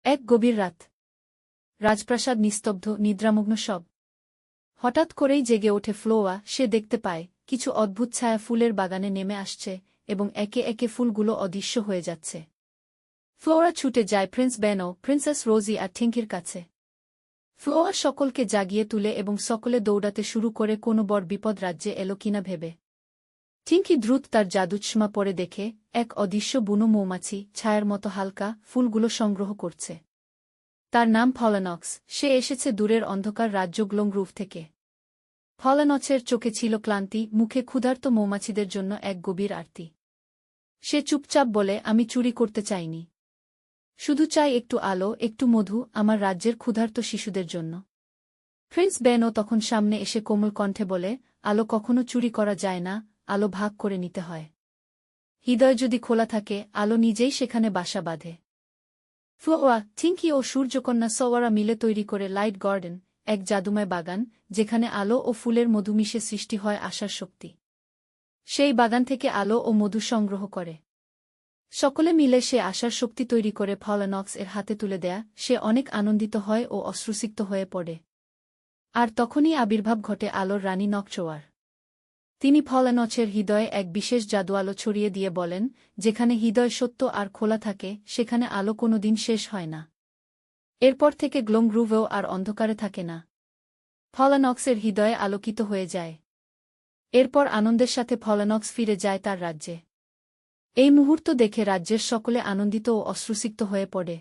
এক গভীর রাত। রাজপ্রাসাদ নিস্তব্ধ, নিদ্রামগ্ন সব। হঠাৎ করেই জেগে ওঠে ফ্লোয়া। সে দেখতে পায় কিছু অদ্ভুত ছায়া ফুলের বাগানে নেমে আসছে এবং একে একে ফুলগুলো অদৃশ্য হয়ে যাচ্ছে। ফ্লোরা ছুটে যায় প্রিন্স বেনো, প্রিন্সেস রোজি আর ঠিঙ্কির কাছে। ফ্লোয়া সকলকে জাগিয়ে তুলে এবং সকলে দৌড়াতে শুরু করে কোনো বড় বিপদ রাজ্যে এলো কিনা ভেবে। ঠিঙ্কি দ্রুত তার জাদুচশমা পরে দেখে এক অদৃশ্য বুনো মৌমাছি ছায়ার মতো হালকা ফুলগুলো সংগ্রহ করছে। তার নাম ফলেনক্স। সে এসেছে দূরের অন্ধকার রাজ্য গ্লোংগ্রুভ থেকে। ফলেনক্সের চোখে ছিল ক্লান্তি, মুখে ক্ষুধার্ত মৌমাছিদের জন্য এক গভীর আরতি। সে চুপচাপ বলে, আমি চুরি করতে চাইনি। শুধু চাই একটু আলো, একটু মধু, আমার রাজ্যের ক্ষুধার্ত শিশুদের জন্য। প্রিন্স বেনো তখন সামনে এসে কোমল কণ্ঠে বলে, আলো কখনো চুরি করা যায় না, আলো ভাগ করে নিতে হয়। হৃদয় যদি খোলা থাকে, আলো নিজেই সেখানে বাসা বাঁধে। ফ্লোয়া, ঠিঙ্কি ও সূর্যকন্যা সওয়ারা মিলে তৈরি করে লাইট গার্ডেন, এক জাদুময় বাগান যেখানে আলো ও ফুলের মধু মিশে সৃষ্টি হয় আশার শক্তি। সেই বাগান থেকে আলো ও মধু সংগ্রহ করে সকলে মিলে সে আশার শক্তি তৈরি করে ফলেনক্স এর হাতে তুলে দেয়া। সে অনেক আনন্দিত হয় ও অশ্রুসিক্ত হয়ে পড়ে। আর তখনই আবির্ভাব ঘটে আলোর রানী নকচোয়ার। তিনি ফলেনক্সের হৃদয়ে এক বিশেষ জাদু আলো ছড়িয়ে দিয়ে বলেন, যেখানে হৃদয় সত্য আর খোলা থাকে সেখানে আলো কোনোদিন শেষ হয় না। এরপর থেকে গ্লোংগ্রুভেও আর অন্ধকারে থাকে না। ফলেনক্সের হৃদয়ে আলোকিত হয়ে যায়। এরপর আনন্দের সাথে ফলেনক্স ফিরে যায় তার রাজ্যে। এই মুহূর্ত দেখে রাজ্যের সকলে আনন্দিত ও অশ্রুসিক্ত হয়ে পড়ে।